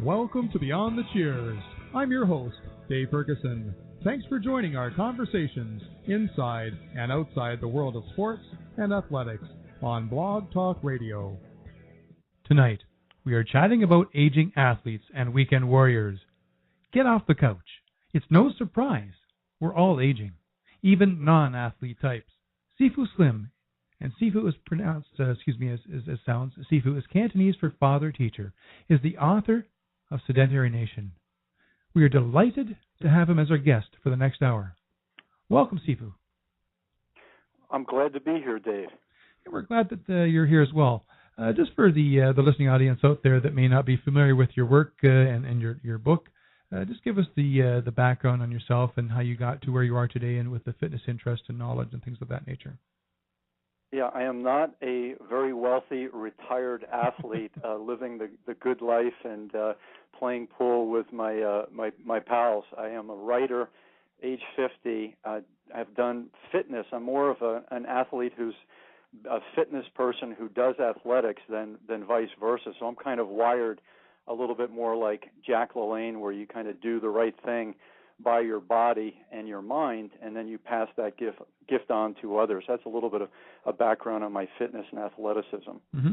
Welcome to Beyond the Cheers. I'm your host, Dave Ferguson. Thanks for joining our conversations inside and outside the world of sports and athletics on BlogTalk Radio. Tonight, we are chatting about aging athletes and weekend warriors. Get off the couch. It's no surprise. We're all aging, even non-athlete types. Sifu Slim, and Sifu is pronounced, as sounds, Sifu is Cantonese for father teacher, is the author of Sedentary Nation. We are delighted to have him as our guest for the next hour. Welcome, Sifu. I'm glad to be here, Dave. We're glad that you're here as well. Just for the listening audience out there that may not be familiar with your work and your book, just give us the background on yourself and how you got to where you are today and with the fitness interest and knowledge and things of that nature. Yeah, I am not a very wealthy retired athlete living the good life and playing pool with my pals. I am a writer, age 50. I've done fitness. I'm more of an athlete who's a fitness person who does athletics than vice versa. So I'm kind of wired a little bit more like Jack LaLanne, where you kind of do the right thing by your body and your mind, and then you pass that gift on to others. That's a little bit of a background on my fitness and athleticism. Mm-hmm.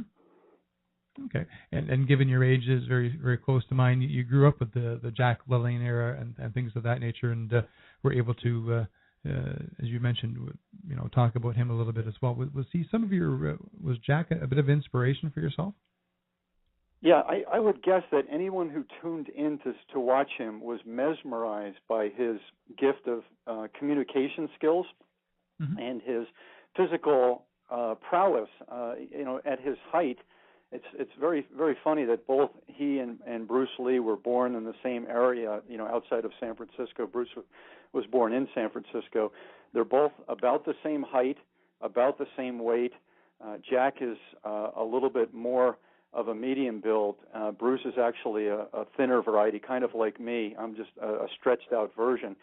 Okay, and given your age is very, very close to mine, you grew up with the Jack LaLanne era and things of that nature, and were able to, as you mentioned, talk about him a little bit as well. Was he was Jack a bit of inspiration for yourself? Yeah, I would guess that anyone who tuned in to watch him was mesmerized by his gift of communication skills and his physical prowess. At his height, it's very, very funny that both he and Bruce Lee were born in the same area, outside of San Francisco. Bruce was born in San Francisco. They're both about the same height, about the same weight. Jack is a little bit more of a medium build. Bruce is actually a thinner variety, kind of like me. I'm just a stretched out version.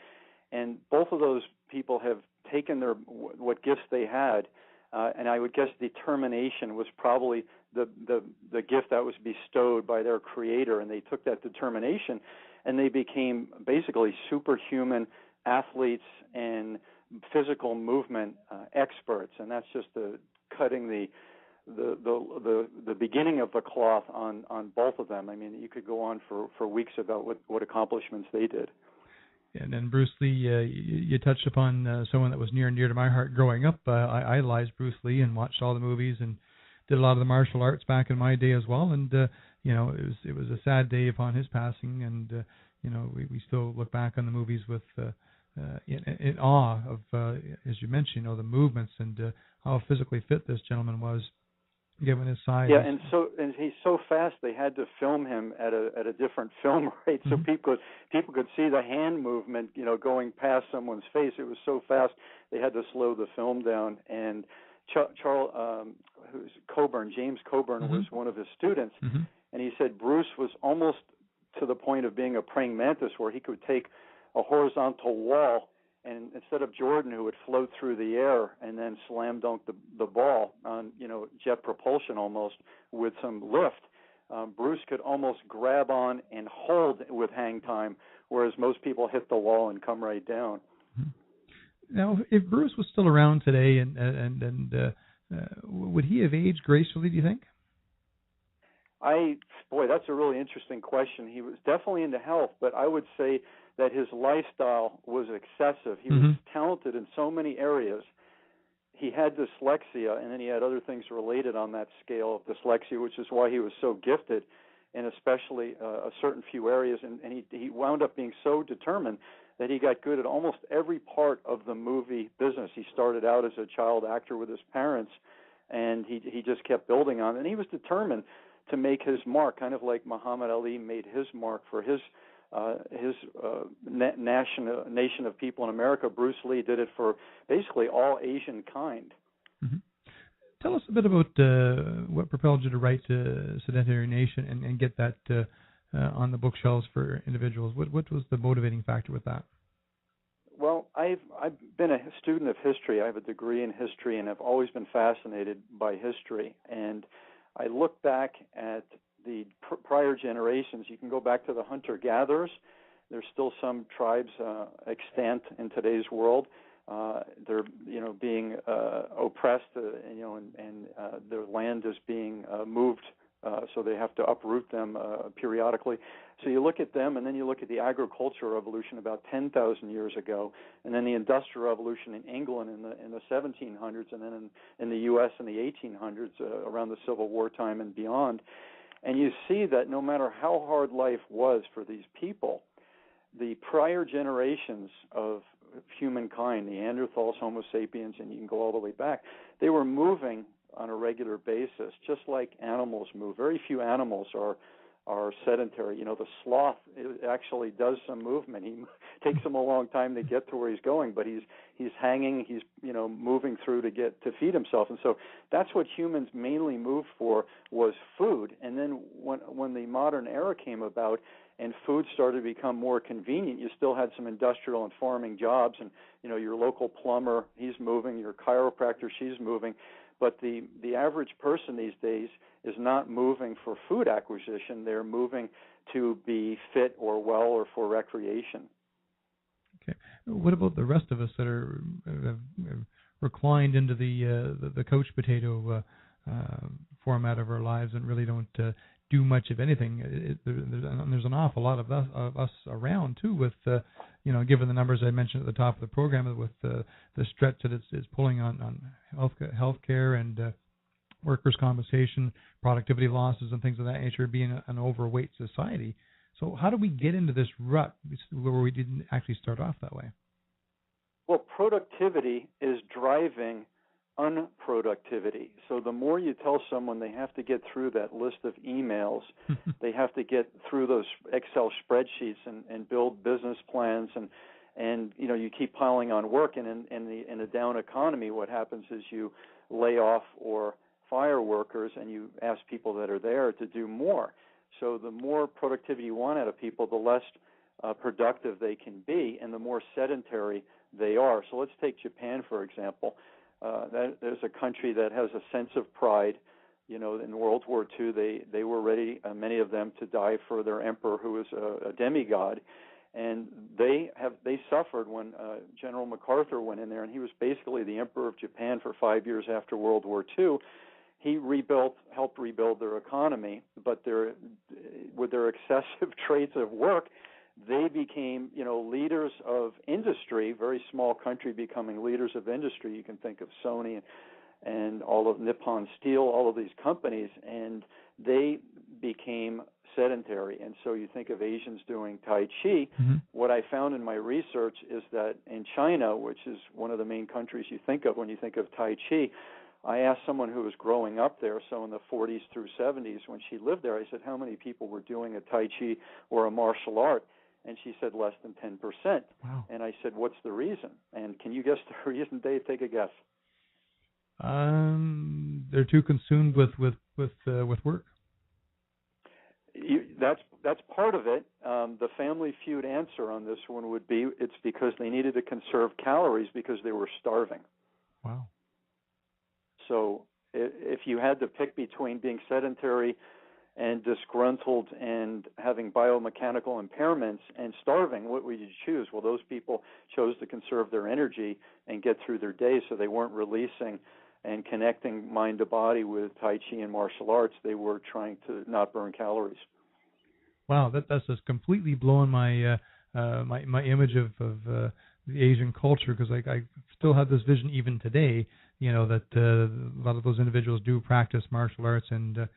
And both of those people have taken what gifts they had, and I would guess determination was probably the gift that was bestowed by their creator, and they took that determination and they became basically superhuman athletes and physical movement experts. And that's just cutting the beginning of the cloth on both of them. I mean, you could go on for weeks about what accomplishments they did. And then Bruce Lee, you touched upon someone that was near and dear to my heart growing up. I idolized Bruce Lee and watched all the movies and did a lot of the martial arts back in my day as well. And it was a sad day upon his passing. And we still look back on the movies with in awe of, as you mentioned, the movements and how physically fit this gentleman was, given his size. Yeah, and he's so fast they had to film him at a different film rate so people could see the hand movement, going past someone's face. It was so fast they had to slow the film down. And James Coburn was one of his students, and he said Bruce was almost to the point of being a praying mantis, where he could take a horizontal wall, and instead of Jordan, who would float through the air and then slam dunk the ball on, jet propulsion almost with some lift, Bruce could almost grab on and hold with hang time, whereas most people hit the wall and come right down. Now, if Bruce was still around today, and would he have aged gracefully, do you think? That's a really interesting question. He was definitely into health, but I would say that his lifestyle was excessive. He was talented in so many areas. He had dyslexia, and then he had other things related on that scale of dyslexia, which is why he was so gifted in especially a certain few areas. And he wound up being so determined that he got good at almost every part of the movie business. He started out as a child actor with his parents, and he just kept building on it. And he was determined to make his mark, kind of like Muhammad Ali made his mark for his nation of people in America. Bruce Lee did it for basically all Asian kind. Tell us a bit about what propelled you to write Sedentary Nation and get that on the bookshelves for individuals. What was the motivating factor with that? Well, I've been a student of history. I have a degree in history, and I've always been fascinated by history. And I look back at prior generations. You can go back to the hunter-gatherers. There's still some tribes extant in today's world. They're being oppressed, and their land is being moved, so they have to uproot them periodically. So you look at them, and then you look at the agricultural revolution about 10,000 years ago, and then the industrial revolution in England in the 1700s, and then in the U.S. in the 1800s, around the Civil War time and beyond. And you see that no matter how hard life was for these people, the prior generations of humankind, Neanderthals, Homo sapiens, and you can go all the way back, they were moving on a regular basis, just like animals move. Very few animals are sedentary. The sloth actually does some movement. He takes him a long time to get to where he's going, but he's hanging, he's moving through to feed himself. And so that's what humans mainly moved for, was food. And then when the modern era came about and food started to become more convenient, you still had some industrial and farming jobs, and your local plumber, he's moving, your chiropractor, she's moving. But the average person these days is not moving for food acquisition. They're moving to be fit or well or for recreation. Okay. What about the rest of us that are reclined into the couch potato format of our lives and really don't do much of anything? There's an awful lot of us around too, with given the numbers I mentioned at the top of the program, with the stretch that it's pulling on healthcare and workers' compensation, productivity losses, and things of that nature, being an overweight society. So how do we get into this rut where we didn't actually start off that way? Well, productivity is driving unproductivity. So the more you tell someone they have to get through that list of emails, they have to get through those Excel spreadsheets and build business plans, and you keep piling on work. And in a down economy, what happens is you lay off or fire workers, and you ask people that are there to do more. So the more productivity you want out of people, the less productive they can be, and the more sedentary they are. So let's take Japan, for example. There's a country that has a sense of pride. In World War II, they were ready, many of them, to die for their emperor, who was a demigod, and they suffered when General MacArthur went in there, and he was basically the emperor of Japan for 5 years after World War II. He helped rebuild their economy, but with their excessive traits of work, they became, leaders of industry. Very small country becoming leaders of industry. You can think of Sony and all of Nippon Steel, all of these companies, and they became sedentary. And so you think of Asians doing Tai Chi. Mm-hmm. What I found in my research is that in China, which is one of the main countries you think of when you think of Tai Chi, I asked someone who was growing up there, so in the 40s through 70s, when she lived there, I said, how many people were doing a Tai Chi or a martial art? And she said less than 10%. Wow. And I said, what's the reason? And can you guess the reason, Dave? Take a guess. They're too consumed with work. That's part of it. The Family Feud answer on this one would be it's because they needed to conserve calories because they were starving. Wow. So if you had to pick between being sedentary and disgruntled and having biomechanical impairments and starving, what would you choose? Well, those people chose to conserve their energy and get through their day, so they weren't releasing and connecting mind to body with Tai Chi and martial arts. They were trying to not burn calories. Wow, that's just completely blowing my my image of the Asian culture, because I still have this vision even today, that a lot of those individuals do practice martial arts and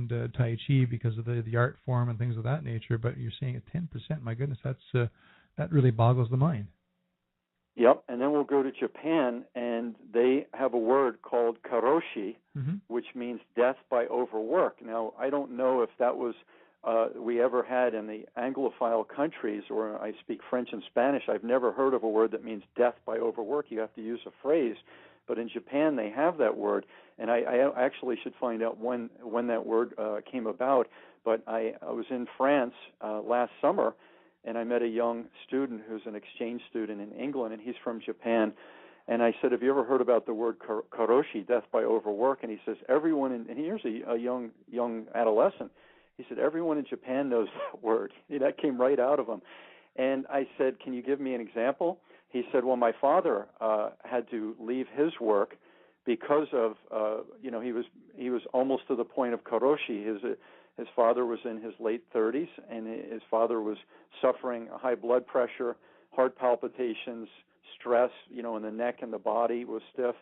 Tai Chi because of the art form and things of that nature. But you're saying at 10%, my goodness, that really boggles the mind. Yep, and then we'll go to Japan, and they have a word called Karōshi, mm-hmm. which means death by overwork. Now, I don't know if that was we ever had in the Anglophile countries, or I speak French and Spanish. I've never heard of a word that means death by overwork. You have to use a phrase. But in Japan, they have that word, and I actually should find out when that word came about. But I was in France last summer, and I met a young student who's an exchange student in England, and he's from Japan. And I said, have you ever heard about the word Karōshi, death by overwork? And he says, everyone, and here's a young adolescent. He said, everyone in Japan knows that word. That came right out of him. And I said, can you give me an example? He said, well, my father had to leave his work because of, he was almost to the point of Karōshi. His father was in his late 30s, and his father was suffering high blood pressure, heart palpitations, stress, in the neck and the body was stiff,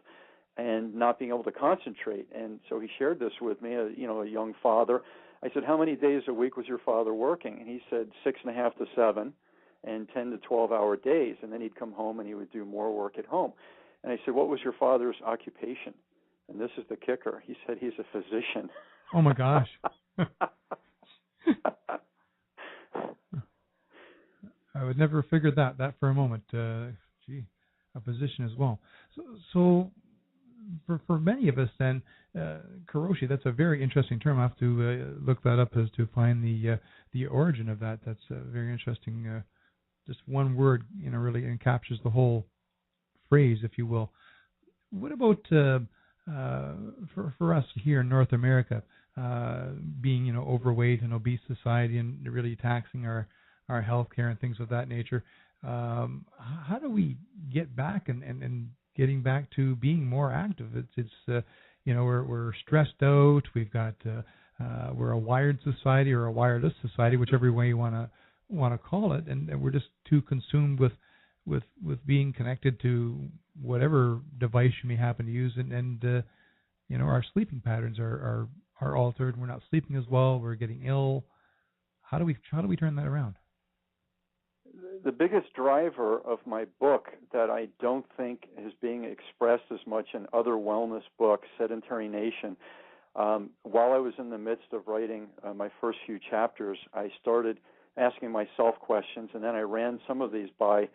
and not being able to concentrate. And so he shared this with me, a young father. I said, how many days a week was your father working? And he said 6.5 to 7, and 10 to 12-hour days. And then he'd come home and he would do more work at home. And I said, what was your father's occupation? And this is the kicker. He said he's a physician. Oh, my gosh. I would never have figured that for a moment. A physician as well. So for many of us then, Karōshi, that's a very interesting term. I have to look that up as to find the origin of that. That's very interesting. Just one word, really encaptures the whole phrase, if you will. What about for us here in North America, being overweight and obese society and really taxing our health care and things of that nature? How do we get back and getting back to being more active? It's we're stressed out. We've got we're a wired society or a wireless society, whichever way you want to call it, and we're just too consumed with being connected to whatever device you may happen to use, and our sleeping patterns are altered. We're not sleeping as well. We're getting ill. How do we turn that around? The biggest driver of my book that I don't think is being expressed as much in other wellness books, Sedentary Nation, while I was in the midst of writing my first few chapters, I started asking myself questions, and then I ran some of these by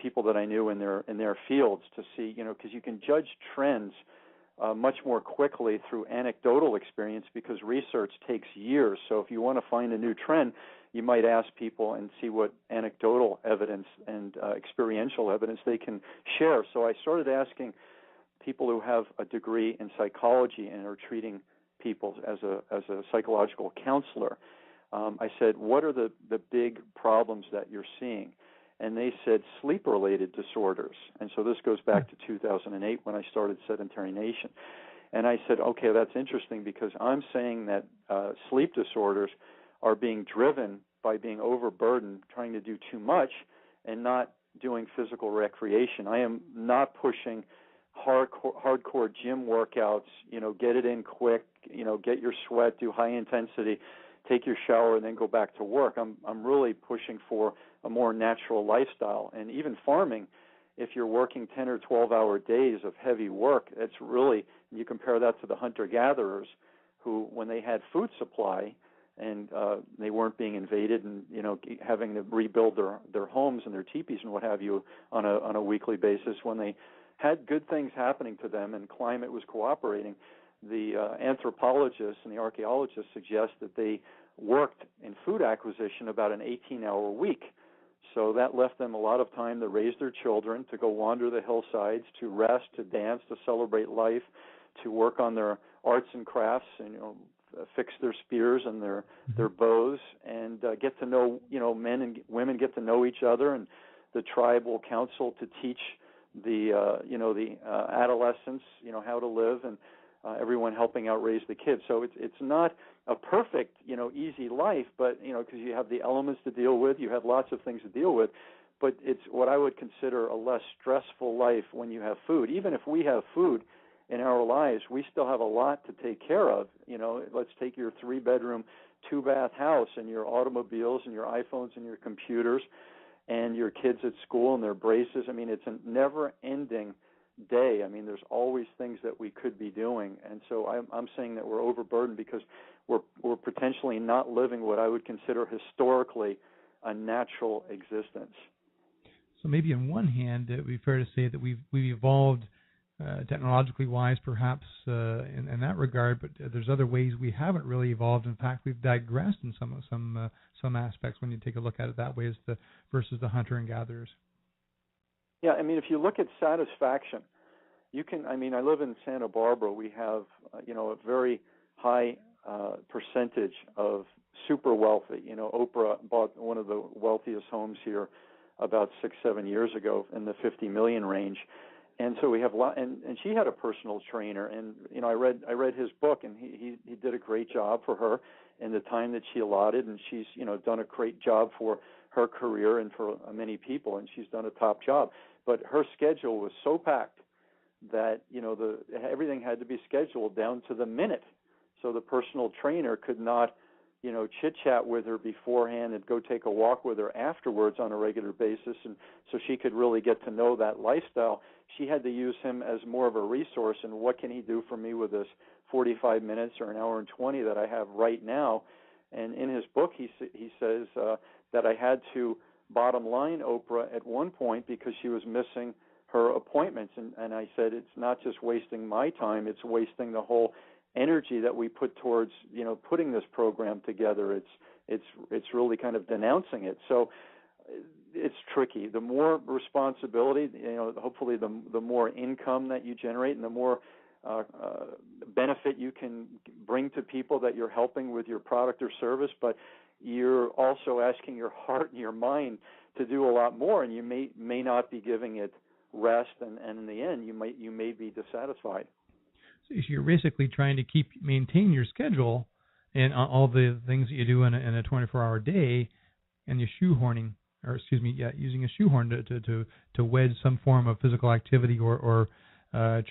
people that I knew in their fields to see, because you can judge trends much more quickly through anecdotal experience because research takes years. So if you want to find a new trend, you might ask people and see what anecdotal evidence and experiential evidence they can share. So I started asking people who have a degree in psychology and are treating people as a psychological counselor. I said, what are the big problems that you're seeing? And they said sleep-related disorders. And so this goes back to 2008 when I started Sedentary Nation. And I said, okay, that's interesting because I'm saying that sleep disorders are being driven by being overburdened, trying to do too much, and not doing physical recreation. I am not pushing hardcore gym workouts, get it in quick, get your sweat, do high intensity, take your shower, and then go back to work. I'm really pushing for a more natural lifestyle. And even farming, if you're working 10 or 12-hour days of heavy work, it's really, you compare that to the hunter-gatherers who, when they had food supply and they weren't being invaded and, having to rebuild their homes and their teepees and what have you on a weekly basis, when they had good things happening to them and climate was cooperating, the anthropologists and the archaeologists suggest that they worked in food acquisition about an 18-hour week. So that left them a lot of time to raise their children, to go wander the hillsides, to rest, to dance, to celebrate life, to work on their arts and crafts, and fix their spears and their bows, and get to know, men and women get to know each other, and the tribal council to teach the adolescents, how to live, and everyone helping out raise the kids. So it's not a perfect, easy life, but, because you have the elements to deal with, you have lots of things to deal with, but it's what I would consider a less stressful life when you have food. Even if we have food in our lives, we still have a lot to take care of. Let's take your 3-bedroom, 2-bath house and your automobiles and your iPhones and your computers and your kids at school and their braces. I mean, it's a never-ending day. I mean, there's always things that we could be doing, and so I'm saying that we're overburdened because we're potentially not living what I would consider historically a natural existence. So maybe on one hand, it would be fair to say that we've evolved technologically wise, perhaps in that regard, but there's other ways we haven't really evolved. In fact, we've digressed in some aspects when you take a look at it that way, versus the hunter and gatherers. Yeah, I mean, if you look at satisfaction, you can. I mean, I live in Santa Barbara. We have, a very high percentage of super wealthy. Oprah bought one of the wealthiest homes here about 6-7 years ago in the 50 million range, and so we have and she had a personal trainer, and I read his book, and he did a great job for her in the time that she allotted, and she's done a great job for her career and for many people, and she's done a top job. But her schedule was so packed that everything had to be scheduled down to the minute. So the personal trainer could not, chit chat with her beforehand and go take a walk with her afterwards on a regular basis, and so she could really get to know that lifestyle. She had to use him as more of a resource, and what can he do for me with this 45 minutes or an hour and 20 that I have right now? And in his book, he says that I had to bottom line Oprah at one point because she was missing her appointments, and I said, it's not just wasting my time, it's wasting the whole energy that we put towards putting this program together. It's really kind of denouncing it. So it's tricky. The more responsibility, hopefully the more income that you generate and the more benefit you can bring to people that you're helping with your product or service, but you're also asking your heart and your mind to do a lot more, and you may not be giving it rest, and in the end you may be dissatisfied. So you're basically trying to maintain your schedule and all the things that you do in a 24-hour day, and you're using a shoehorn to wedge some form of physical activity or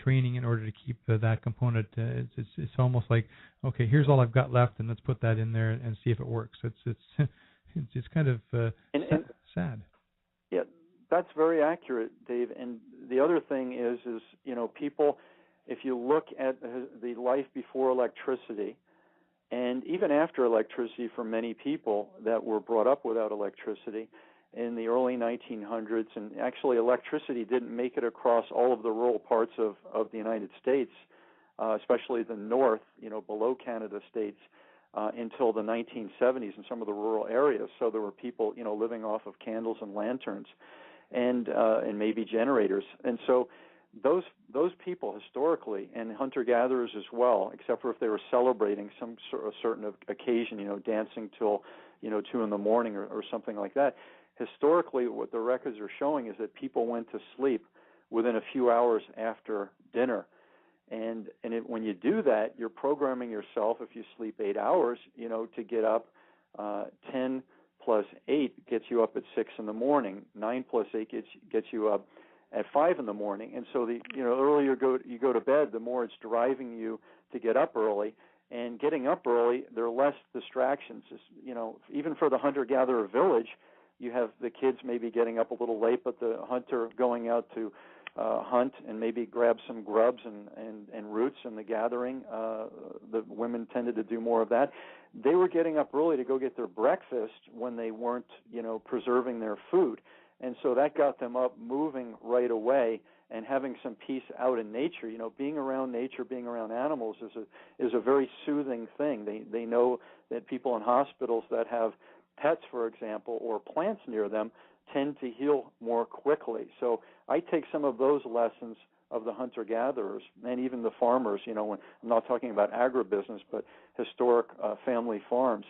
training in order to keep that component. It's almost like, okay, here's all I've got left, and let's put that in there and see if it works. It's kind of sad. Yeah, that's very accurate, Dave. And the other thing is people, if you look at the life before electricity, and even after electricity for many people that were brought up without electricity in the early 1900s, and actually electricity didn't make it across all of the rural parts of the United States, especially the north, below Canada states, until the 1970s in some of the rural areas. So there were people, living off of candles and lanterns and maybe generators. And so those people historically, and hunter-gatherers as well, except for if they were celebrating some sort of certain occasion, dancing till 2 in the morning or something like that. Historically, what the records are showing is that people went to sleep within a few hours after dinner. And when you do that, you're programming yourself, if you sleep 8 hours, to get up. 10 plus 8 gets you up at 6 in the morning. 9 plus 8 gets you up at 5 in the morning. And so the earlier you go to bed, the more it's driving you to get up early. And getting up early, there are less distractions. Even for the hunter-gatherer village, you have the kids maybe getting up a little late, but the hunter going out to hunt and maybe grab some grubs and roots in the gathering. The women tended to do more of that. They were getting up early to go get their breakfast when they weren't, preserving their food. And so that got them up, moving right away, and having some peace out in nature. Being around nature, being around animals is a very soothing thing. They know that people in hospitals that have pets, for example, or plants near them tend to heal more quickly. So I take some of those lessons of the hunter-gatherers and even the farmers, when I'm not talking about agribusiness, but historic family farms.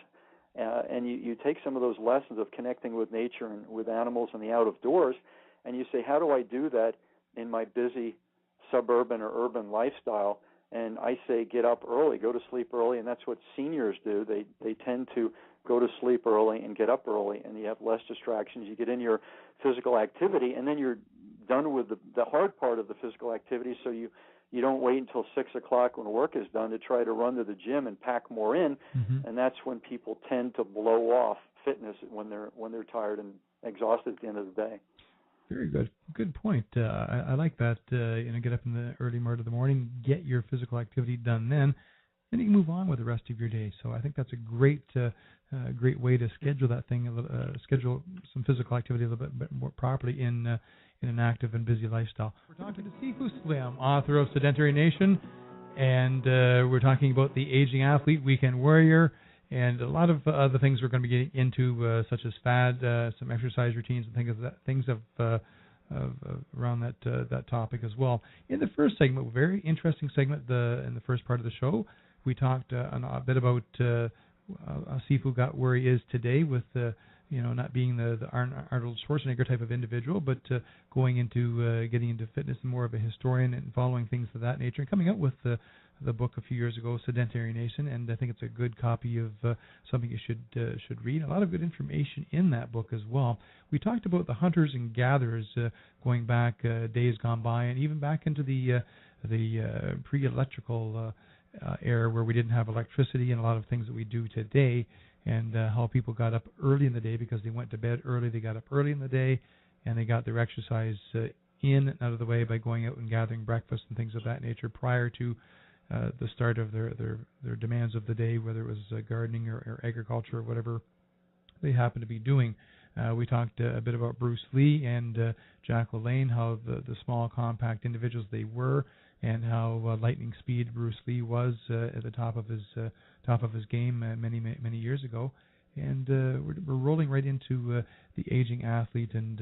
And you take some of those lessons of connecting with nature and with animals and the out of doors, and you say, how do I do that in my busy suburban or urban lifestyle? And I say, get up early, go to sleep early, and that's what seniors do. They tend to go to sleep early and get up early, and you have less distractions. You get in your physical activity, and then you're done with the hard part of the physical activity, so you don't wait until 6 o'clock when work is done to try to run to the gym and pack more in, and that's when people tend to blow off fitness when they're tired and exhausted at the end of the day. Very good. Good point. I like that. Get up in the early part of the morning, get your physical activity done then you can move on with the rest of your day. So I think that's a great way to schedule that thing, schedule some physical activity a little bit more properly in an active and busy lifestyle. We're talking to Sifu Slim, author of Sedentary Nation, and we're talking about the aging athlete, weekend warrior, and a lot of other things we're going to be getting into, such as fad, some exercise routines, and things of around that topic as well. In the first segment, very interesting segment, in the first part of the show, we talked a bit about how Sifu got where he is today with not being the Arnold Schwarzenegger type of individual, but going into getting into fitness and more of a historian and following things of that nature, and coming out with the book a few years ago, Sedentary Nation, and I think it's a good copy of something you should read. A lot of good information in that book as well. We talked about the hunters and gatherers going back days gone by, and even back into the pre-electrical era where we didn't have electricity and a lot of things that we do today, and how people got up early in the day because they went to bed early. They got up early in the day, and they got their exercise in and out of the way by going out and gathering breakfast and things of that nature prior to the start of their demands of the day, whether it was gardening or agriculture or whatever they happen to be doing. We talked a bit about Bruce Lee and Jack LaLanne, how the small, compact individuals they were, and how lightning speed Bruce Lee was at the top of his game many years ago. And we're rolling right into the aging athlete, and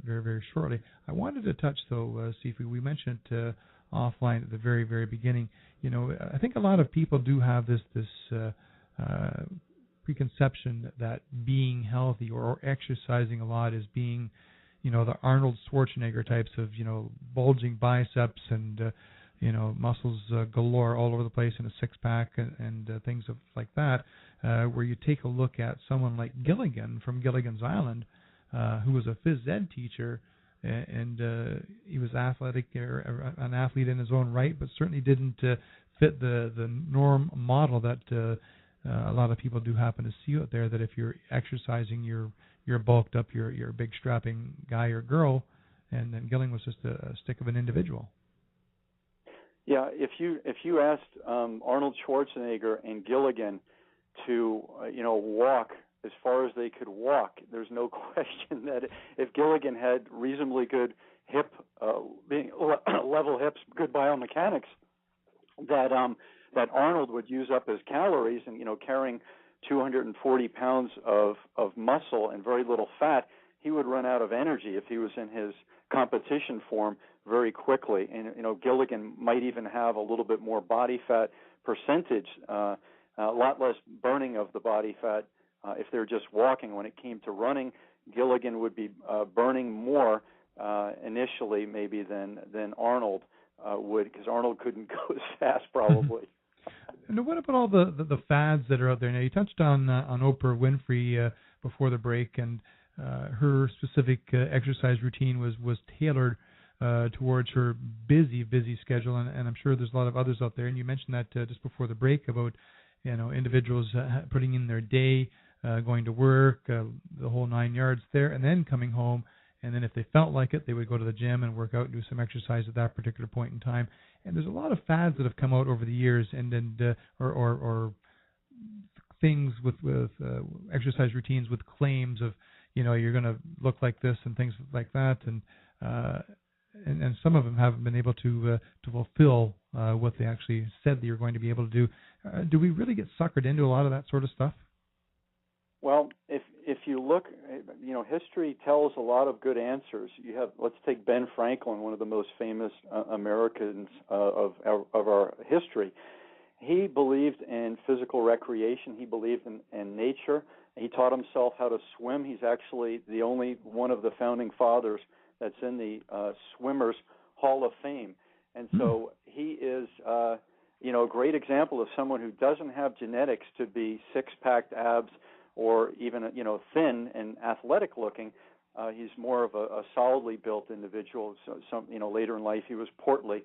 very, very shortly. I wanted to touch, though, Sifu, we mentioned offline at the very, very beginning. I think a lot of people do have this preconception that being healthy or exercising a lot is being, the Arnold Schwarzenegger types of, bulging biceps and, muscles galore all over the place in a six-pack and things like that, where you take a look at someone like Gilligan from Gilligan's Island, who was a phys ed teacher, and he was athletic, or an athlete in his own right, but certainly didn't fit the norm model that a lot of people do happen to see out there, that if you're exercising, you're bulked up, you're a big strapping guy or girl, and then Gilligan was just a stick of an individual. Yeah, if you asked Arnold Schwarzenegger and Gilligan to walk as far as they could walk, there's no question that if Gilligan had reasonably good level hips, good biomechanics, that Arnold would use up his calories, and carrying 240 pounds of muscle and very little fat, he would run out of energy if he was in his competition form very quickly. And Gilligan might even have a little bit more body fat percentage, a lot less burning of the body fat if they're just walking. When it came to running, Gilligan would be burning more initially maybe than Arnold would, because Arnold couldn't go as fast probably. And what about all the fads that are out there now? You touched on Oprah Winfrey before the break, and her specific exercise routine was tailored towards her busy schedule, and I'm sure there's a lot of others out there. And you mentioned that just before the break about individuals putting in their day, going to work, the whole 9 yards there, and then coming home. And then if they felt like it, they would go to the gym and work out and do some exercise at that particular point in time. And there's a lot of fads that have come out over the years, or things with exercise routines with claims of, you're going to look like this and things like that. And some of them haven't been able to fulfill what they actually said they were going to be able to do. Do we really get suckered into a lot of that sort of stuff? Well, if you look, history tells a lot of good answers. Let's take Ben Franklin, one of the most famous Americans of our history. He believed in physical recreation. He believed in nature. He taught himself how to swim. He's actually the only one of the founding fathers that's in the Swimmers Hall of Fame. And so he is, a great example of someone who doesn't have genetics to be six-packed abs or even, thin and athletic looking. He's more of a solidly built individual. So later in life he was portly.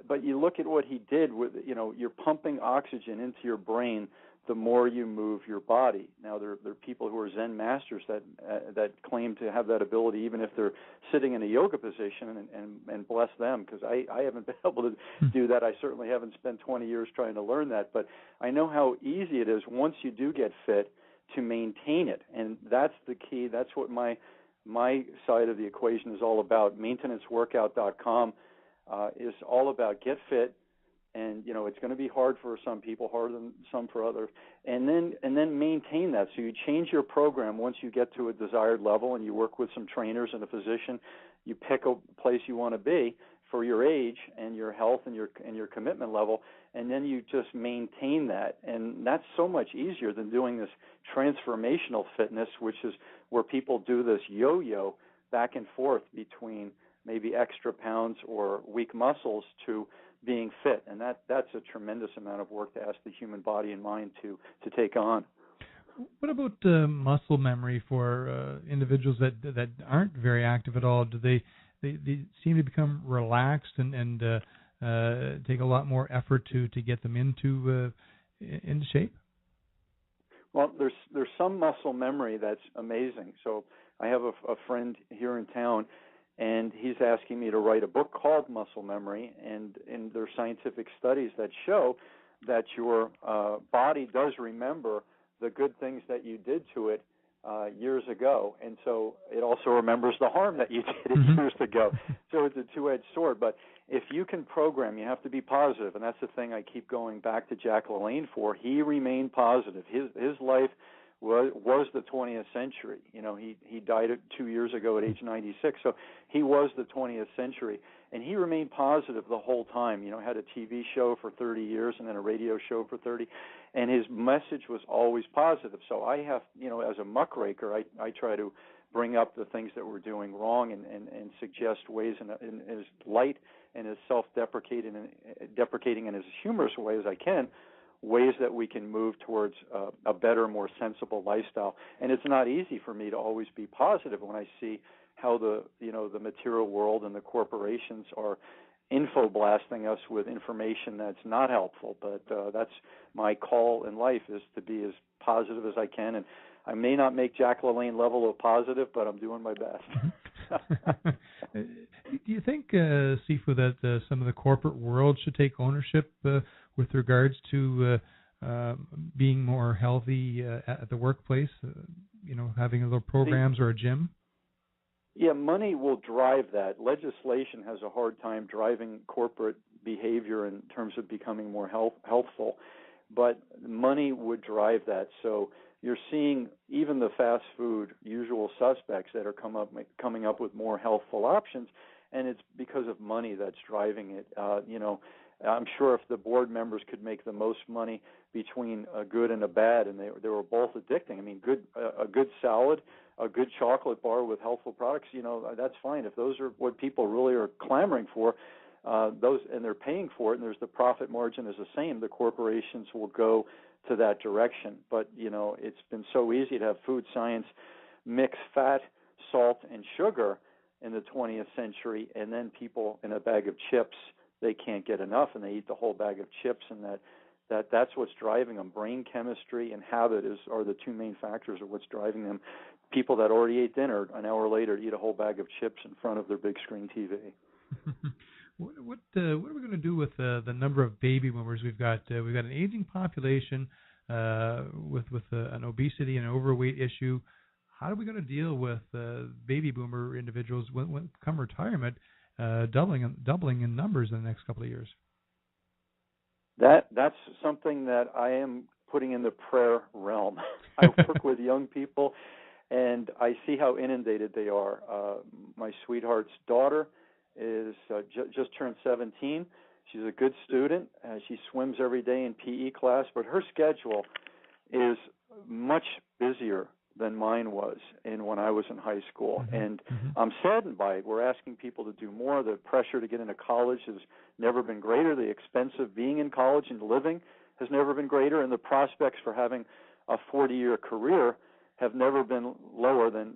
But you look at what he did with, you're pumping oxygen into your brain the more you move your body. Now there are people who are Zen masters that claim to have that ability, even if they're sitting in a yoga position, and bless them, because I haven't been able to do that. I certainly haven't spent 20 years trying to learn that, but I know how easy it is once you do get fit to maintain it, and that's the key. That's what my side of the equation is all about. MaintenanceWorkout.com is all about get fit, And it's going to be hard for some people, harder than some for others. And then maintain that. So you change your program once you get to a desired level, and you work with some trainers and a physician. You pick a place you want to be for your age and your health and your commitment level, and then you just maintain that. And that's so much easier than doing this transformational fitness, which is where people do this yo-yo back and forth between maybe extra pounds or weak muscles to being fit. And that's a tremendous amount of work to ask the human body and mind to take on. What about muscle memory for individuals that aren't very active at all? Do they seem to become relaxed and take a lot more effort to get them into shape? Well, there's some muscle memory that's amazing. So I have a friend here in town, and he's asking me to write a book called Muscle Memory, and there are scientific studies that show that your body does remember the good things that you did to it years ago, and so it also remembers the harm that you did years ago. So it's a two-edged sword. But if you can program, you have to be positive, and that's the thing I keep going back to Jack LaLanne for. He remained positive. His life was the 20th century. He died 2 years ago at age 96, so he was the 20th century, and he remained positive the whole time. Had a TV show for 30 years and then a radio show for 30, and his message was always positive. So I have, as a muckraker, I try to bring up the things that we're doing wrong and suggest ways in as light and as self-deprecating and as humorous a way as I can, ways that we can move towards a better, more sensible lifestyle. And it's not easy for me to always be positive when I see how the material world and the corporations are infoblasting us with information that's not helpful. But that's my call in life, is to be as positive as I can. And I may not make Jack LaLanne level of positive, but I'm doing my best. Do you think, Sifu, that some of the corporate world should take ownership with regards to being more healthy at the workplace, having little programs or a gym? Yeah, money will drive that. Legislation has a hard time driving corporate behavior in terms of becoming more healthful, but money would drive that. So you're seeing even the fast food usual suspects that are coming up with more healthful options, and it's because of money that's driving it. I'm sure if the board members could make the most money between a good and a bad, and they were both addicting. I mean, a good salad, a good chocolate bar with healthful products, that's fine. If those are what people really are clamoring for, and they're paying for it, and there's the profit margin is the same, the corporations will go to that direction. But it's been so easy to have food science mix fat, salt, and sugar in the 20th century, and then people in a bag of chips, they can't get enough, and they eat the whole bag of chips, and that's what's driving them. Brain chemistry and habit are the two main factors of what's driving them. People that already ate dinner, an hour later, eat a whole bag of chips in front of their big screen TV. What are we going to do with the number of baby boomers we've got? We've got an aging population with an obesity and overweight issue. How are we going to deal with baby boomer individuals when come retirement, doubling in numbers in the next couple of years? That's something that I am putting in the prayer realm. I work with young people, and I see how inundated they are. My sweetheart's daughter is just turned 17. She's a good student. She swims every day in PE class, but her schedule is much busier than mine was when I was in high school. And I'm saddened by it. We're asking people to do more. The pressure to get into college has never been greater. The expense of being in college and living has never been greater. And the prospects for having a 40-year career have never been lower than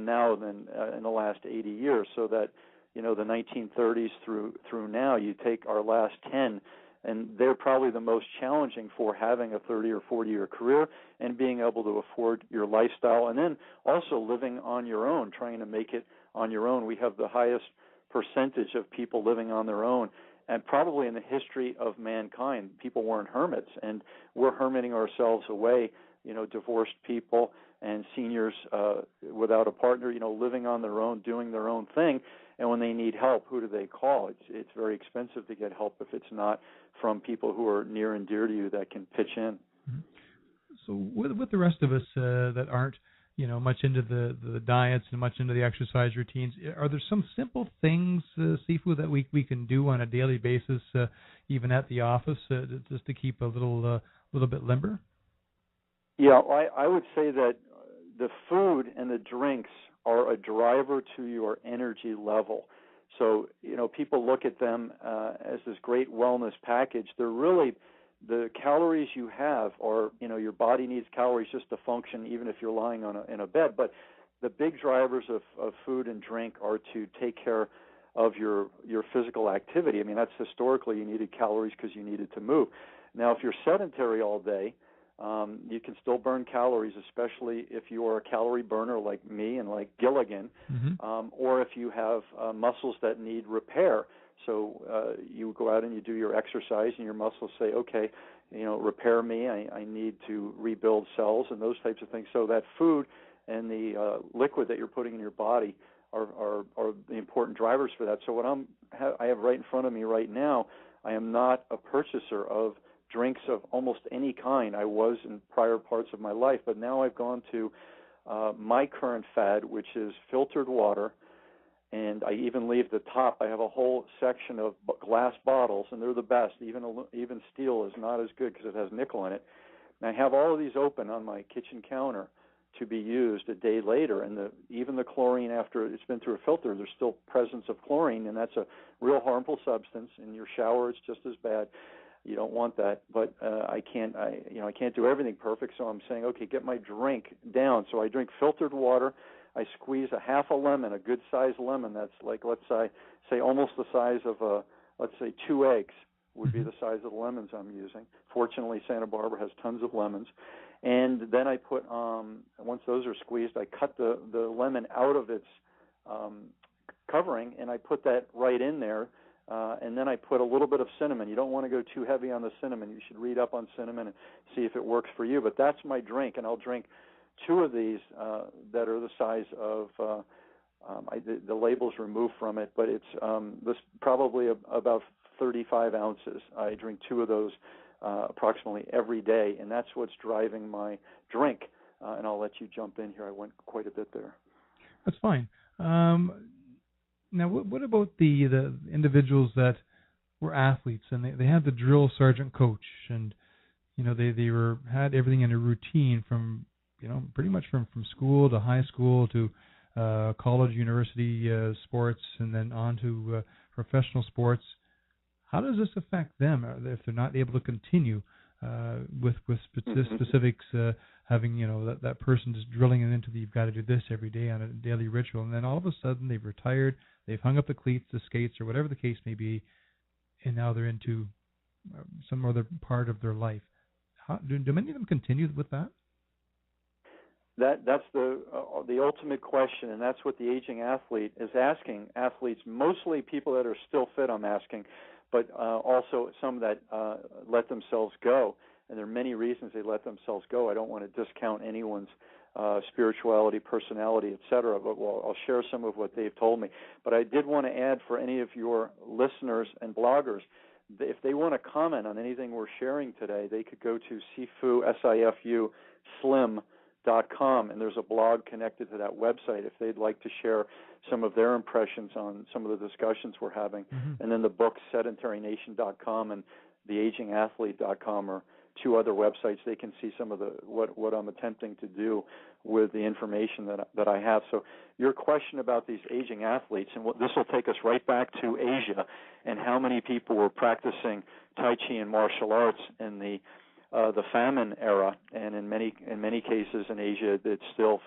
now in the last 80 years. So that, the 1930s through now, you take our last 10, and they're probably the most challenging for having a 30 or 40-year career and being able to afford your lifestyle, and then also living on your own, trying to make it on your own. We have the highest percentage of people living on their own, and probably in the history of mankind, people weren't hermits, and we're hermiting ourselves away, divorced people and seniors without a partner, living on their own, doing their own thing. And when they need help, who do they call? It's very expensive to get help if it's not from people who are near and dear to you that can pitch in. Mm-hmm. So with the rest of us that aren't, much into the diets and much into the exercise routines, are there some simple things, Sifu, that we can do on a daily basis, even at the office, just to keep a little bit limber? Yeah, I would say that the food and the drinks are a driver to your energy level. So, people look at them as this great wellness package. They're really, the calories you have are, your body needs calories just to function, even if you're lying in a bed. But the big drivers of food and drink are to take care of your physical activity. I mean, that's historically you needed calories because you needed to move. Now, if you're sedentary all day, you can still burn calories, especially if you are a calorie burner like me and like Gilligan, or if you have muscles that need repair. So you go out and you do your exercise, and your muscles say, okay, repair me. I need to rebuild cells and those types of things. So that food and the liquid that you're putting in your body are the important drivers for that. So what I have right in front of me right now, I am not a purchaser of drinks of almost any kind. I was in prior parts of my life, but now I've gone to my current fad, which is filtered water, and I even leave the top. I have a whole section of glass bottles, and they're the best. Even steel is not as good because it has nickel in it. And I have all of these open on my kitchen counter to be used a day later, and even the chlorine, after it's been through a filter, there's still presence of chlorine, and that's a real harmful substance. In your shower, it's just as bad. You don't want that, but I can't do everything perfect. So I'm saying, okay, get my drink down. So I drink filtered water. I squeeze a half a lemon, a good sized lemon. That's like, let's say almost the size of let's say 2 eggs would be the size of the lemons I'm using. Fortunately, Santa Barbara has tons of lemons. And then I put once those are squeezed, I cut the lemon out of its covering, and I put that right in there. And then I put a little bit of cinnamon. You don't want to go too heavy on the cinnamon. You should read up on cinnamon and see if it works for you. But that's my drink, and I'll drink 2 of these that are the size of the label's removed from it, but it's this probably about 35 ounces. I drink 2 of those approximately every day, and that's what's driving my drink. And I'll let you jump in here. I went quite a bit there. That's fine. Now, what about the individuals that were athletes and they had the drill sergeant coach, and they had everything in a routine from pretty much from school to high school to college, university sports, and then on to professional sports. How does this affect them if they're not able to continue with specifics? Having that person just drilling it into you've got to do this every day on a daily ritual, and then all of a sudden they've retired, they've hung up the cleats, the skates, or whatever the case may be, and now they're into some other part of their life. Do many of them continue with that? That's the ultimate question, and that's what the aging athlete is asking athletes, mostly people that are still fit, I'm asking, but also some that let themselves go. And there are many reasons they let themselves go. I don't want to discount anyone's spirituality, personality, etc., but I'll share some of what they've told me. But I did want to add for any of your listeners and bloggers, if they want to comment on anything we're sharing today, they could go to Sifu, S-I-F-U, Slim.com, and there's a blog connected to that website if they'd like to share some of their impressions on some of the discussions we're having. And then the books, SedentaryNation.com and TheAgingAthlete.com are 2 other websites. They can see some of what I'm attempting to do with the information that I have. So your question about these aging athletes, and this will take us right back to Asia and how many people were practicing Tai Chi and martial arts in the famine era, and in many cases in Asia,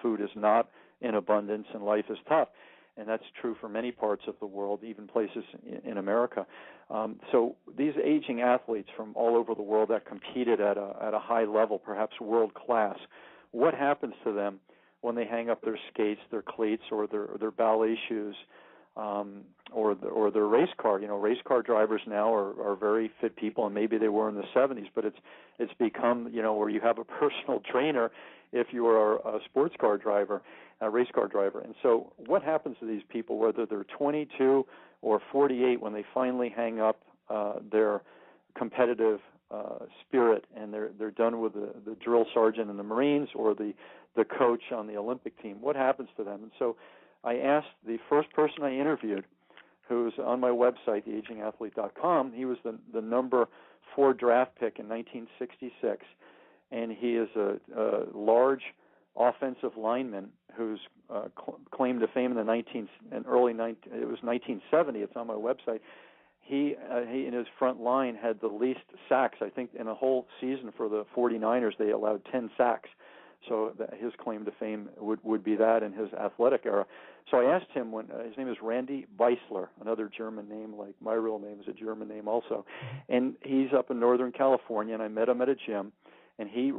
food is not in abundance and life is tough. And that's true for many parts of the world, even places in America. So these aging athletes from all over the world that competed at a high level, perhaps world class, what happens to them when they hang up their skates, their cleats, or their ballet shoes or their race car. Race car drivers now are very fit people, and maybe they were in the 70s, but it's become, where you have a personal trainer if you are a sports car driver, a race car driver. And so what happens to these people, whether they're 22 or 48, when they finally hang up their competitive spirit and they're done with the drill sergeant in the Marines or the coach on the Olympic team? What happens to them? And so I asked the first person I interviewed, who's on my website, theagingathlete.com. He was the number 4 draft pick in 1966, and he is a large offensive lineman whose claim to fame in the it was 1970. It's on my website. He in his front line had the least sacks. I think in a whole season for the 49ers, they allowed 10 sacks. So his claim to fame would be that in his athletic era. So I asked him, his name is Randy Beisler, another German name, like my real name is a German name also. And he's up in Northern California, and I met him at a gym. And his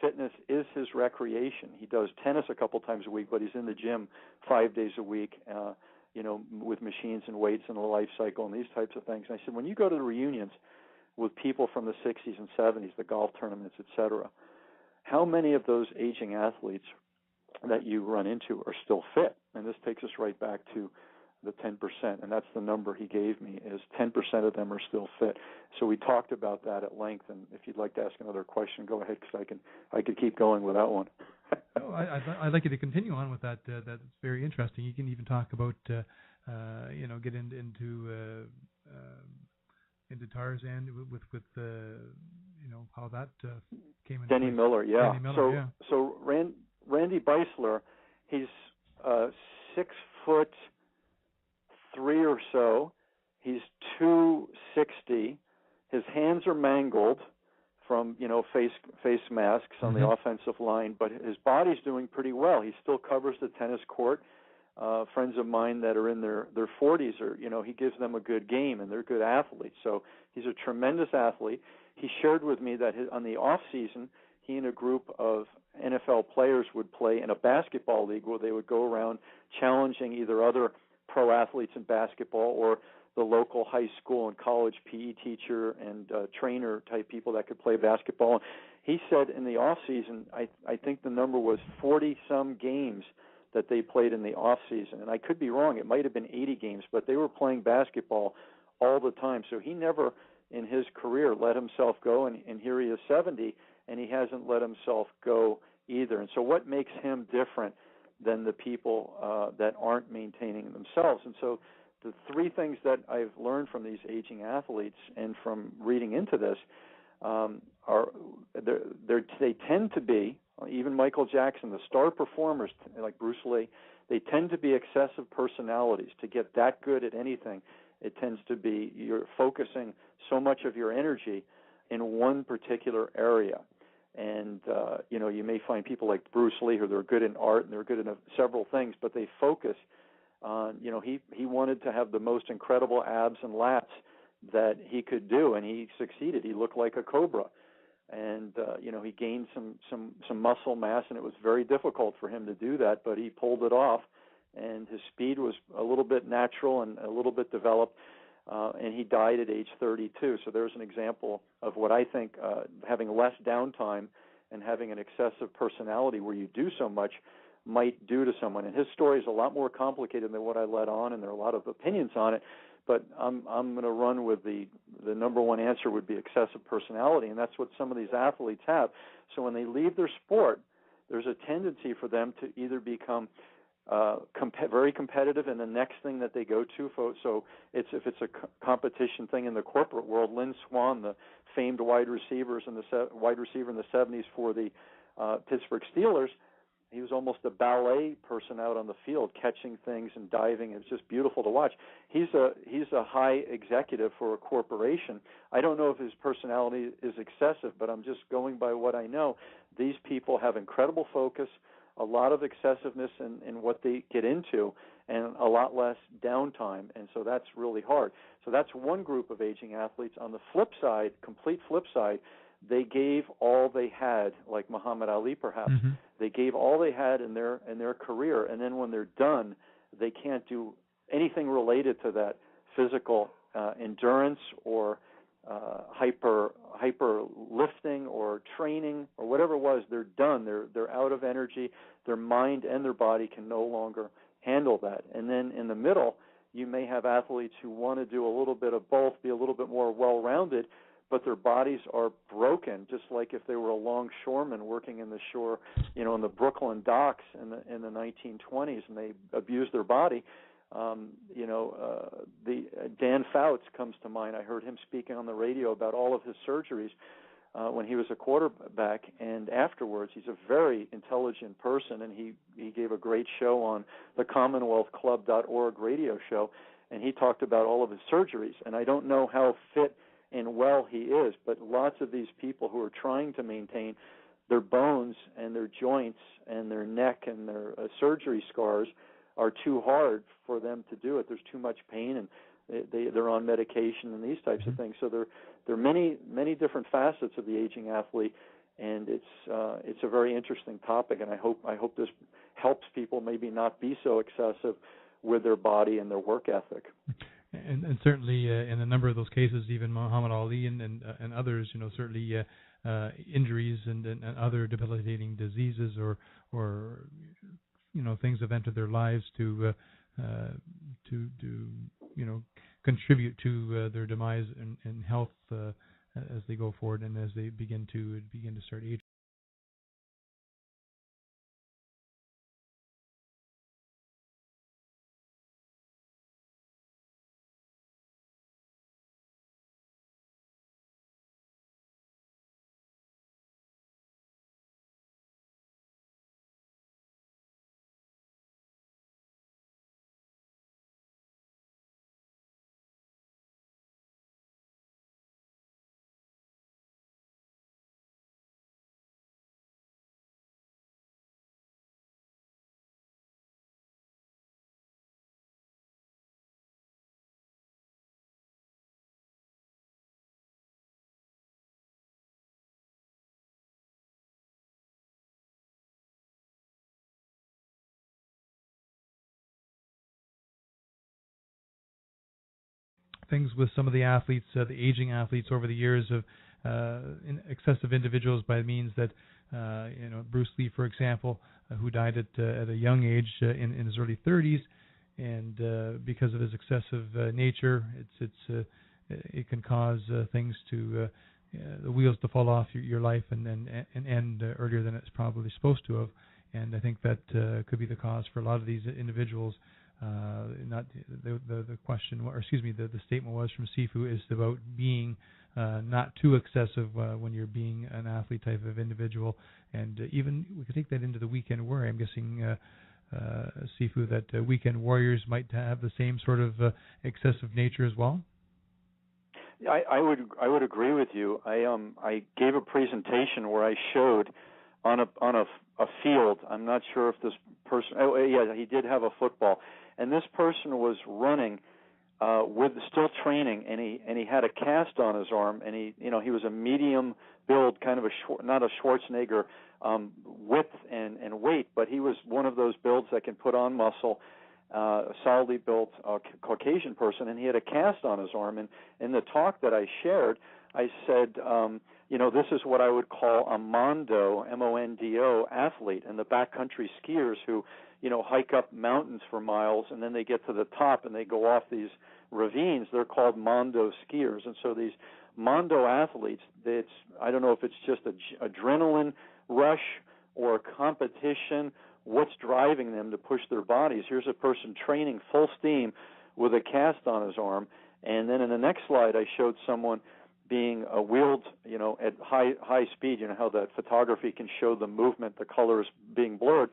fitness is his recreation. He does tennis a couple times a week, but he's in the gym 5 days a week, with machines and weights and the life cycle and these types of things. And I said, when you go to the reunions with people from the 60s and 70s, the golf tournaments, et cetera, how many of those aging athletes that you run into are still fit? And this takes us right back to the 10%, and that's the number he gave me, is 10% of them are still fit. So we talked about that at length, and if you'd like to ask another question, go ahead, because I could keep going with that one. I'd like you to continue on with that. That's very interesting. You can even talk about, get into Tarzan with how that came into Denny place. Miller, yeah. Denny Miller, So Randy Beisler, he's 6'3" or so. He's 260. His hands are mangled from face masks on the offensive line, but his body's doing pretty well. He still covers the tennis court. Friends of mine that are in their 40s he gives them a good game, and they're good athletes. So he's a tremendous athlete. He shared with me that on the off season, he and a group of NFL players would play in a basketball league where they would go around challenging either other pro athletes in basketball or the local high school and college PE teacher and trainer type people that could play basketball. He said in the off season, I think the number was 40-some games that they played in the off season, and I could be wrong. It might have been 80 games, but they were playing basketball all the time. So he never, in his career, let himself go, and here he is 70, and he hasn't let himself go either. And so what makes him different than the people that aren't maintaining themselves? And so the 3 things that I've learned from these aging athletes and from reading into this they tend to be, even Michael Jackson, the star performers like Bruce Lee, they tend to be excessive personalities. To get that good at anything, it tends to be you're focusing so much of your energy in one particular area. And, you may find people like Bruce Lee who they're good in art and they're good in several things, but they focus on, he wanted to have the most incredible abs and lats that he could do, and he succeeded. He looked like a cobra. And, he gained some muscle mass, and it was very difficult for him to do that, but he pulled it off, and his speed was a little bit natural and a little bit developed, and he died at age 32. So there's an example of what I think having less downtime and having an excessive personality where you do so much might do to someone. And his story is a lot more complicated than what I let on, and there are a lot of opinions on it. But I'm going to run with the number one answer would be excessive personality, and that's what some of these athletes have. So when they leave their sport, there's a tendency for them to either become very competitive in the next thing that they go to. So if it's a competition thing in the corporate world, Lynn Swann, the famed wide receiver in the 70s for the Pittsburgh Steelers, he was almost a ballet person out on the field, catching things and diving. It's just beautiful to watch. He's a high executive for a corporation. I don't know if his personality is excessive, but I'm just going by what I know. These people have incredible focus, a lot of excessiveness in what they get into, and a lot less downtime. And so that's really hard. So that's one group of aging athletes. On the flip side, complete flip side, they gave all they had, like Muhammad Ali perhaps. They gave all they had in their career, and then when they're done, they can't do anything related to that physical endurance or hyper lifting or training or whatever it was, they're done. They're out of energy. Their mind and their body can no longer handle that. And then in the middle, you may have athletes who want to do a little bit of both, be a little bit more well-rounded, but their bodies are broken, just like if they were a longshoreman working in the shore, in the Brooklyn docks in the 1920s, and they abused their body. Dan Fouts comes to mind. I heard him speaking on the radio about all of his surgeries when he was a quarterback, and afterwards. He's a very intelligent person, and he gave a great show on the CommonwealthClub.org radio show, and he talked about all of his surgeries. And I don't know how fit and well he is, but lots of these people who are trying to maintain their bones and their joints and their neck and their surgery scars are too hard for them to do it. There's too much pain, and they're on medication and these types of things. So there are many different facets of the aging athlete, and it's a very interesting topic. And I hope this helps people maybe not be so excessive with their body and their work ethic. And certainly in a number of those cases, even Muhammad Ali and others, certainly injuries and other debilitating diseases or things have entered their lives to contribute to their demise and health as they go forward and as they begin to start aging. Things with some of the athletes, the aging athletes over the years of excessive individuals by means that, Bruce Lee, for example, who died at a young age in his early 30s, and because of his excessive nature, it can cause things to the wheels to fall off your life and end earlier than it's probably supposed to have. And I think that could be the cause for a lot of these individuals. Not the question, or excuse me, the statement was from Sifu is about being not too excessive when you're being an athlete type of individual, and even we could take that into the weekend warrior. I'm guessing Sifu that weekend warriors might have the same sort of excessive nature as well. I would agree with you. I gave a presentation where I showed on a field. I'm not sure if this person. Oh yeah, he did have a football. And this person was running with still training, and he had a cast on his arm, and he was a medium build, kind of not a Schwarzenegger width and weight, but he was one of those builds that can put on muscle, a solidly built Caucasian person, and he had a cast on his arm. And in the talk that I shared, I said, this is what I would call a mondo, M-O-N-D-O athlete, and the backcountry skiers who hike up mountains for miles, and then they get to the top and they go off these ravines. They're called mondo skiers. And so these mondo athletes, I don't know if it's just adrenaline rush or competition, what's driving them to push their bodies. Here's a person training full steam with a cast on his arm, and then in the next slide I showed someone being wheeled, at high speed. How that photography can show the movement, the colors being blurred,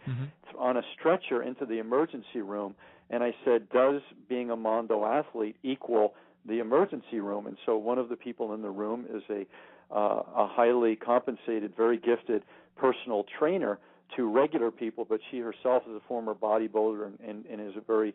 on a stretcher into the emergency room. And I said, does being a mondo athlete equal the emergency room? And so one of the people in the room is a highly compensated, very gifted personal trainer to regular people, but she herself is a former bodybuilder and is a very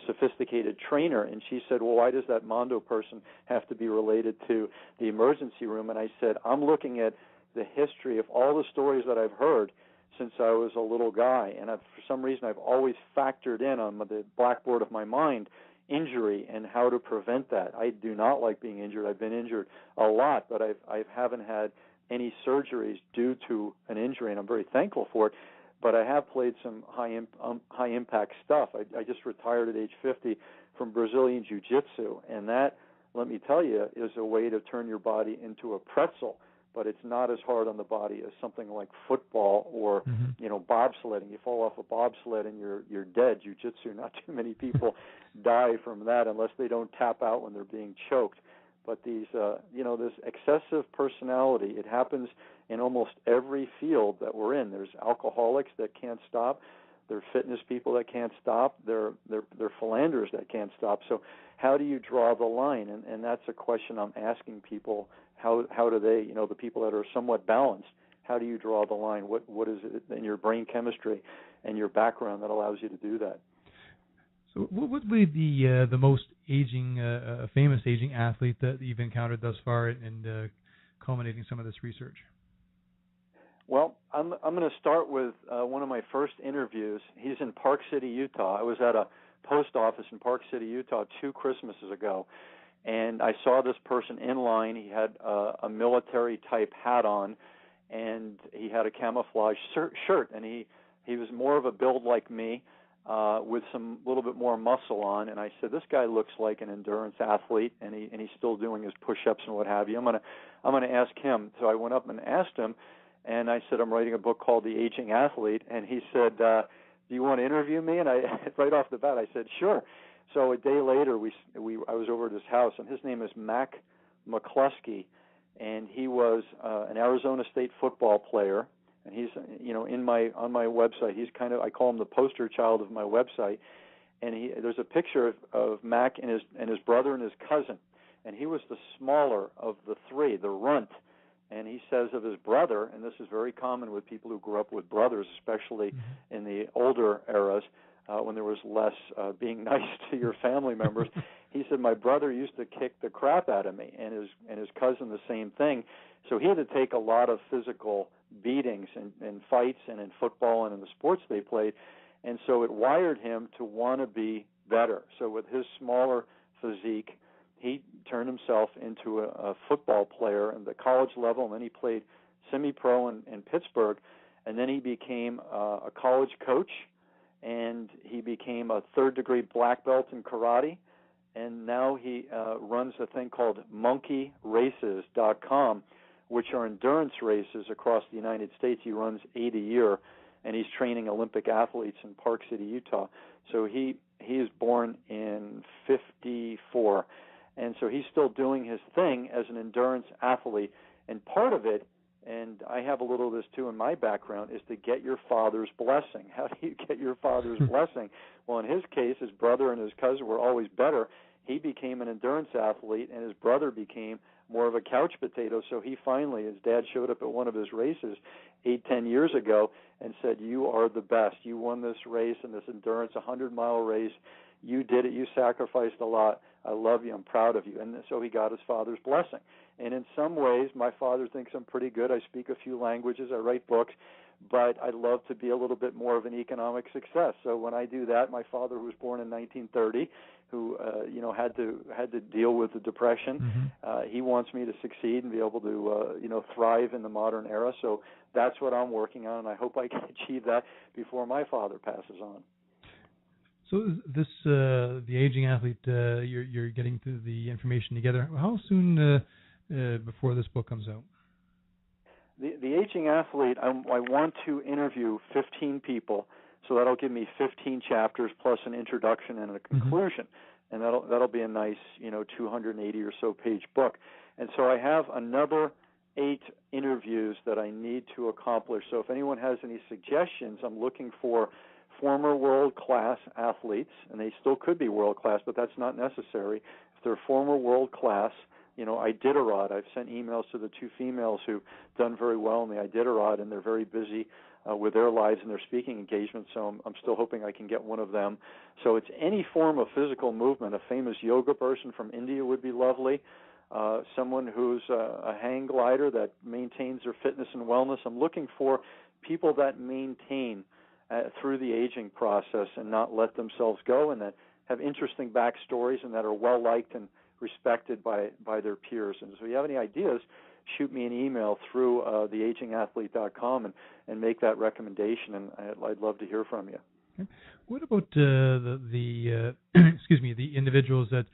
sophisticated trainer. And she said, well, why does that mondo person have to be related to the emergency room? And I said, I'm looking at the history of all the stories that I've heard since I was a little guy, and for some reason I've always factored in on the blackboard of my mind injury and how to prevent that. I do not like being injured. I've been injured a lot, but I haven't had any surgeries due to an injury, and I'm very thankful for it. But I have played some high impact stuff. I just retired at age 50 from Brazilian Jiu-Jitsu, and that, let me tell you, is a way to turn your body into a pretzel. But it's not as hard on the body as something like football or bobsledding. You fall off a bobsled and you're dead. Jiu-jitsu, not too many people die from that unless they don't tap out when they're being choked. But these, this excessive personality, it happens in almost every field that we're in. There's alcoholics that can't stop. There are fitness people that can't stop. There are philanderers that can't stop. So how do you draw the line? And that's a question I'm asking people. How do they, the people that are somewhat balanced, how do you draw the line? What is it in your brain chemistry and your background that allows you to do that? So what would be the most famous aging athlete that you've encountered thus far, and culminating some of this research? Well, I'm going to start with one of my first interviews. He's in Park City, Utah. I was at a post office in Park City, Utah 2 Christmases ago, and I saw this person in line. He had a military-type hat on, and he had a camouflage shirt, and he was more of a build like me, with some little bit more muscle on. And I said, this guy looks like an endurance athlete, and he's still doing his push-ups and what have you. I'm gonna ask him. So I went up and asked him, and I said, I'm writing a book called The Aging Athlete, and he said, do you want to interview me? And I, right off the bat, I said, sure. So a day later, I was over at his house, and his name is Mac McCluskey, and he was an Arizona State football player, and he's on my website. He's I call him the poster child of my website, and there's a picture of Mac and his brother and his cousin, and he was the smaller of the 3, the runt. And he says of his brother, and this is very common with people who grew up with brothers, especially in the older eras, when there was less being nice to your family members. He said, my brother used to kick the crap out of me, and his cousin the same thing. So he had to take a lot of physical beatings in fights and in football and in the sports they played. And so it wired him to want to be better. So with his smaller physique, he turned himself into a football player at the college level, and then he played semi-pro in Pittsburgh, and then he became a college coach, and he became a 3rd-degree black belt in karate, and now he runs a thing called monkeyraces.com, which are endurance races across the United States. He runs 8 a year, and he's training Olympic athletes in Park City, Utah. So he is born in 54. And so he's still doing his thing as an endurance athlete. And part of it, and I have a little of this too in my background, is to get your father's blessing. How do you get your father's blessing? Well, in his case, his brother and his cousin were always better. He became an endurance athlete, and his brother became more of a couch potato. So he finally, his dad showed up at one of his races 8-10 years ago and said, you are the best. You won this race and this endurance 100-mile race. You did it. You sacrificed a lot. I love you. I'm proud of you. And so he got his father's blessing. And in some ways, my father thinks I'm pretty good. I speak a few languages. I write books. But I'd love to be a little bit more of an economic success. So when I do that, my father, who was born in 1930, who had to deal with the Depression, he wants me to succeed and be able to thrive in the modern era. So that's what I'm working on, and I hope I can achieve that before my father passes on. So this the aging athlete, you're getting the information together. How soon before this book comes out? The aging athlete, I want to interview 15 people, so that'll give me 15 chapters plus an introduction and a conclusion, and that'll be a nice 280 or so page book. And so I have another 8 interviews that I need to accomplish. So if anyone has any suggestions, I'm looking for former world-class athletes, and they still could be world-class, but that's not necessary. If they're former world-class, Iditarod. I've sent emails to the 2 females who've done very well in the Iditarod, and they're very busy with their lives and their speaking engagements, so I'm still hoping I can get one of them. So it's any form of physical movement. A famous yoga person from India would be lovely. someone who's a hang glider that maintains their fitness and wellness. I'm looking for people that maintain through the aging process and not let themselves go, and that have interesting backstories and that are well liked and respected by their peers. And so if you have any ideas, shoot me an email through theagingathlete.com and make that recommendation, and I'd love to hear from you. Okay. What about the excuse me, the individuals that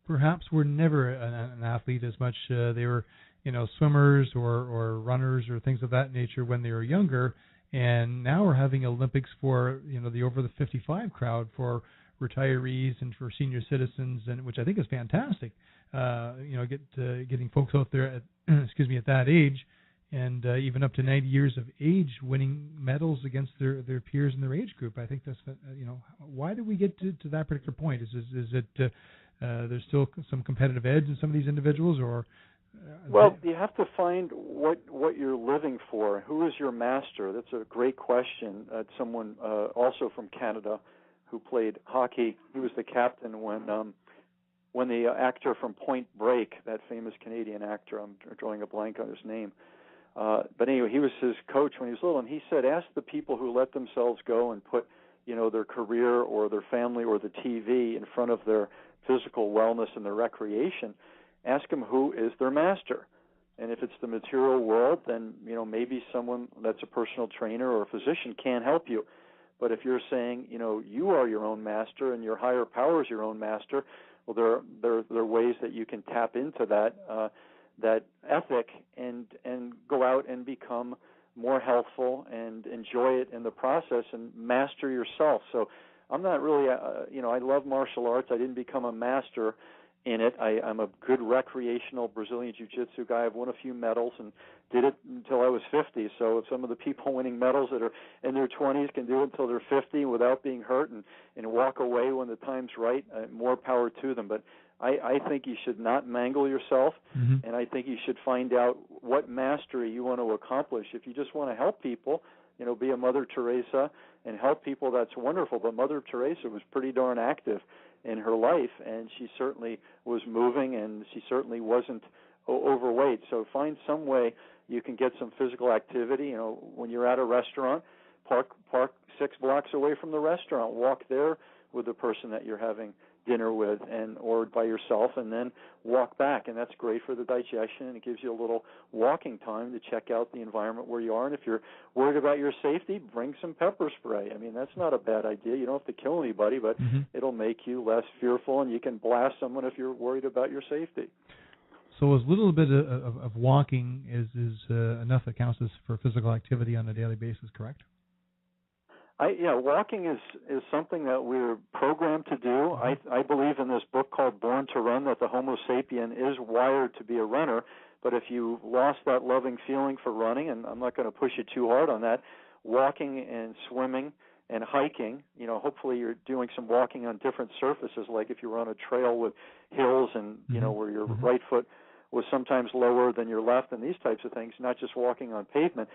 perhaps were never an athlete as much? They were, swimmers or runners or things of that nature when they were younger, and now we're having Olympics for the over the 55 crowd, for retirees and for senior citizens, and which I think is fantastic. Getting folks out there at at that age, and even up to 90 years of age, winning medals against their peers in their age group. I think that's why do we get to that particular point? Is it there's still some competitive edge in some of these individuals, or? Well, you have to find what you're living for. Who is your master? That's a great question. Someone also from Canada who played hockey. He was the captain when the actor from Point Break, that famous Canadian actor, I'm drawing a blank on his name. But anyway, he was his coach when he was little, and he said, ask the people who let themselves go and put, their career or their family or the TV in front of their physical wellness and their recreation. Ask them who is their master. And if it's the material world, then, maybe someone that's a personal trainer or a physician can help you. But if you're saying, you are your own master and your higher power is your own master, well, there are ways that you can tap into that ethic and go out and become more healthful and enjoy it in the process and master yourself. So I'm not really, I love martial arts. I didn't become a master in it. I'm a good recreational Brazilian jiu-jitsu guy. I've won a few medals and did it until I was 50. So if some of the people winning medals that are in their 20s can do it until they're 50 without being hurt and walk away when the time's right, more power to them. But I think you should not mangle yourself, and I think you should find out what mastery you want to accomplish. If you just want to help people, be a Mother Teresa and help people, that's wonderful. But Mother Teresa was pretty darn active in her life, and she certainly was moving, and she certainly wasn't overweight. So find some way you can get some physical activity. When you're at a restaurant, park 6 blocks away from the restaurant. Walk there with the person that you're having dinner with, or by yourself, and then walk back. And that's great for the digestion, and it gives you a little walking time to check out the environment where you are. And if you're worried about your safety, bring some pepper spray. I mean, that's not a bad idea. You don't have to kill anybody, but it'll make you less fearful, and you can blast someone if you're worried about your safety. So a little bit of walking is enough that counts as for physical activity on a daily basis, correct? Walking is something that we're programmed to do. I believe in this book called Born to Run that the Homo sapien is wired to be a runner, but if you lost that loving feeling for running, and I'm not going to push you too hard on that, walking and swimming and hiking, hopefully you're doing some walking on different surfaces, like if you were on a trail with hills and, where your right foot was sometimes lower than your left and these types of things, not just walking on pavement.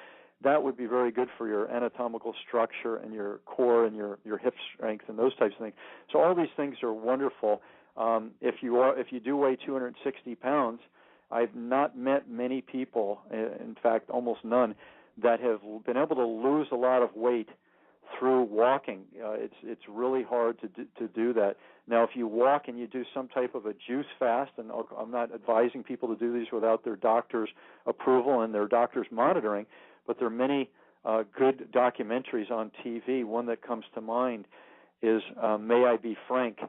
That would be very good for your anatomical structure and your core and your hip strength and those types of things. So all these things are wonderful. If you do weigh 260 pounds, I've not met many people, in fact almost none, that have been able to lose a lot of weight through walking. It's really hard to do that. Now, if you walk and you do some type of a juice fast, and I'm not advising people to do these without their doctor's approval and their doctor's monitoring, but there are many good documentaries on TV. One that comes to mind is May I Be Frank,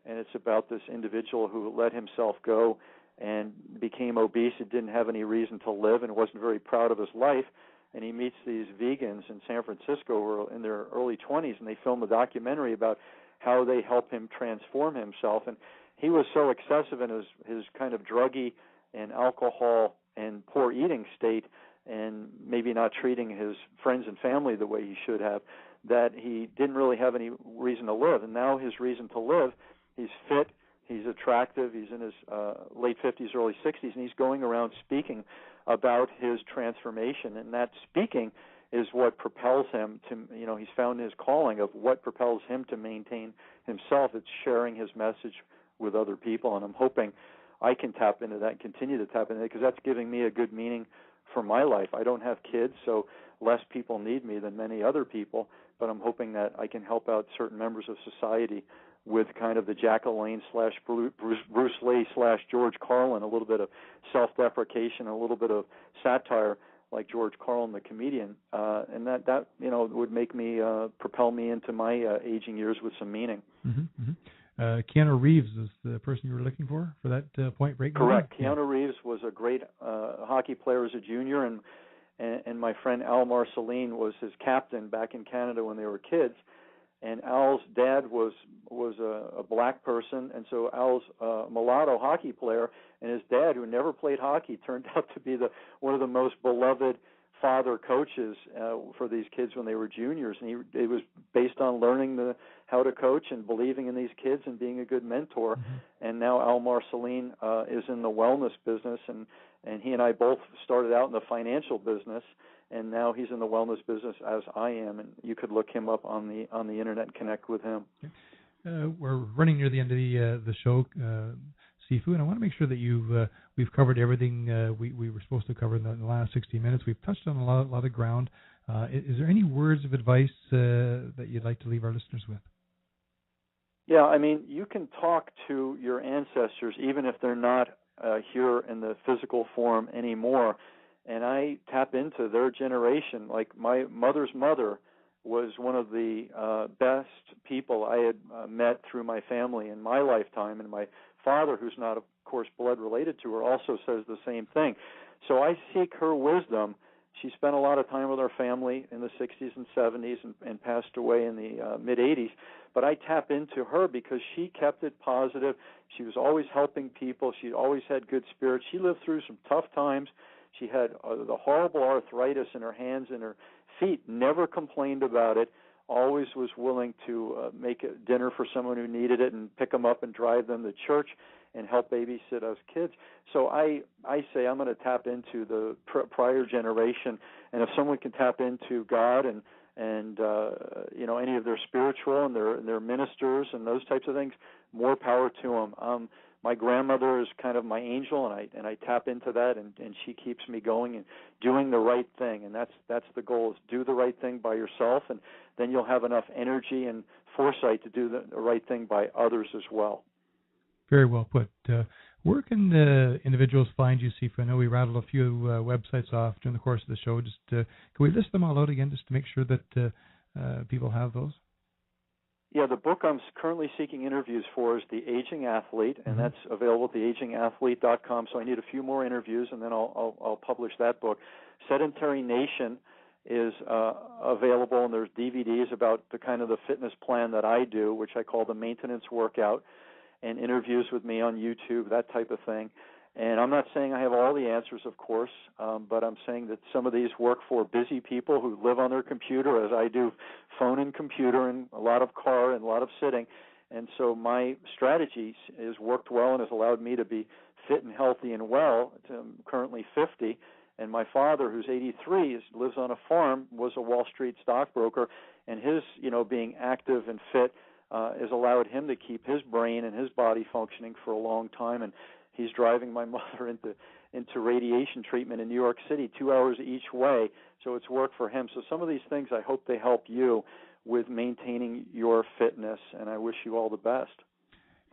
and it's about this individual who let himself go and became obese and didn't have any reason to live and wasn't very proud of his life. And he meets these vegans in San Francisco who are in their early 20s, and they film a documentary about how they help him transform himself. And he was so excessive in his kind of druggy and alcohol and poor eating state, and maybe not treating his friends and family the way he should have, that he didn't really have any reason to live. And now his reason to live, he's fit, he's attractive, he's in his late 50s, early 60s, and he's going around speaking about his transformation. And that speaking is what propels him to, he's found his calling of what propels him to maintain himself. It's sharing his message with other people. And I'm hoping I can tap into that and continue to tap into it, because that's giving me a good meaning for my life. I don't have kids, so less people need me than many other people, but I'm hoping that I can help out certain members of society with kind of the Jack LaLanne / Bruce Lee / George Carlin, a little bit of self-deprecation, a little bit of satire, like George Carlin, the comedian, and that would make me propel me into my aging years with some meaning. Mm-hmm. Keanu Reeves is the person you were looking for that Point Break movie? Correct. Keanu Reeves was a great hockey player as a junior, and my friend Al Marceline was his captain back in Canada when they were kids. And Al's dad was a black person, and so Al's mulatto hockey player, and his dad, who never played hockey, turned out to be one of the most beloved father coaches for these kids when they were juniors. And it was based on learning how to coach and believing in these kids and being a good mentor. Mm-hmm. And now Al Marceline is in the wellness business, and he and I both started out in the financial business. And now he's in the wellness business as I am, and you could look him up on the internet and connect with him. Okay. We're running near the end of the show, Sifu, and I want to make sure that we've covered everything we were supposed to cover in the last 60 minutes. We've touched on a lot of ground. Is there any words of advice that you'd like to leave our listeners with? Yeah, I mean, you can talk to your ancestors even if they're not here in the physical form anymore. And I tap into their generation. Like my mother's mother was one of the best people I had met through my family in my lifetime. And my father, who's not, of course, blood related to her, also says the same thing. So I seek her wisdom. She spent a lot of time with our family in the 60s and 70s and passed away in the mid-80s. But I tap into her because she kept it positive. She was always helping people. She always had good spirits. She lived through some tough times. She had the horrible arthritis in her hands and her feet, never complained about it, always was willing to make a dinner for someone who needed it and pick them up and drive them to church and help babysit us kids. So I say I'm going to tap into the prior generation, and if someone can tap into God and any of their spiritual and their ministers and those types of things, more power to them. My grandmother is kind of my angel, and I tap into that, and she keeps me going and doing the right thing. And that's the goal, is do the right thing by yourself, and then you'll have enough energy and foresight to do the right thing by others as well. Very well put. Where can individuals find you, Sifu? I know we rattled a few websites off during the course of the show. Just can we list them all out again, just to make sure that people have those? Yeah, the book I'm currently seeking interviews for is The Aging Athlete, and that's available at theagingathlete.com. So I need a few more interviews, and then I'll publish that book. Sedentary Nation is available, and there's DVDs about the kind of the fitness plan that I do, which I call the maintenance workout, and interviews with me on YouTube, that type of thing. And I'm not saying I have all the answers, of course, but I'm saying that some of these work for busy people who live on their computer, as I do, phone and computer, and a lot of car and a lot of sitting. And so my strategy has worked well and has allowed me to be fit and healthy and well. I'm currently 50, and my father, who's 83, lives on a farm, was a Wall Street stockbroker, and his, being active and fit has allowed him to keep his brain and his body functioning for a long time. And he's driving my mother into radiation treatment in New York City, 2 hours each way, so it's worked for him. So some of these things, I hope they help you with maintaining your fitness, and I wish you all the best.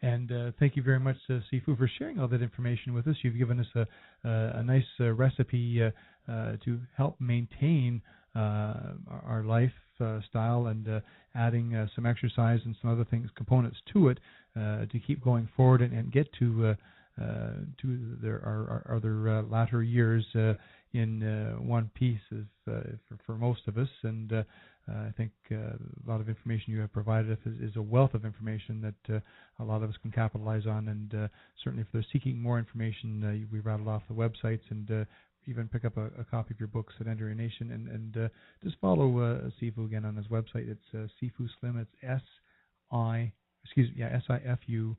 And thank you very much, Sifu, for sharing all that information with us. You've given us a nice recipe to help maintain our lifestyle and adding some exercise and some other components to it to keep going forward and get to our other latter years in one piece for most of us. And I think a lot of information you have provided us is a wealth of information that a lot of us can capitalize on. And certainly if they're seeking more information, we rattled off the websites, and even pick up a copy of your book, Sedentary Nation, and just follow Sifu again on his website. It's Sifu Slim. It's SIFU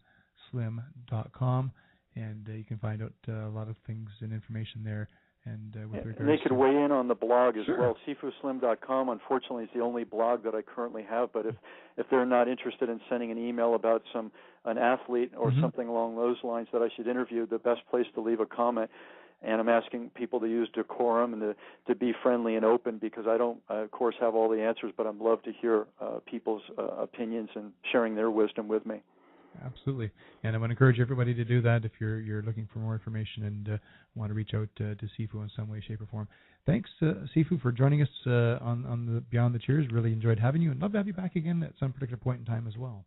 Slim.com. And you can find out a lot of things and information there with regards and they could weigh in on the blog as Sure. well. SifuSlim.com, unfortunately, is the only blog that I currently have. But if they're not interested in sending an email about an athlete or something along those lines that I should interview, the best place to leave a comment. And I'm asking people to use decorum and to be friendly and open, because I don't, of course, have all the answers, but I'd love to hear people's opinions and sharing their wisdom with me. Absolutely. And I want to encourage everybody to do that if you're looking for more information and want to reach out to Sifu in some way, shape, or form. Thanks, Sifu, for joining us on the Beyond the Cheers. Really enjoyed having you, and love to have you back again at some particular point in time as well.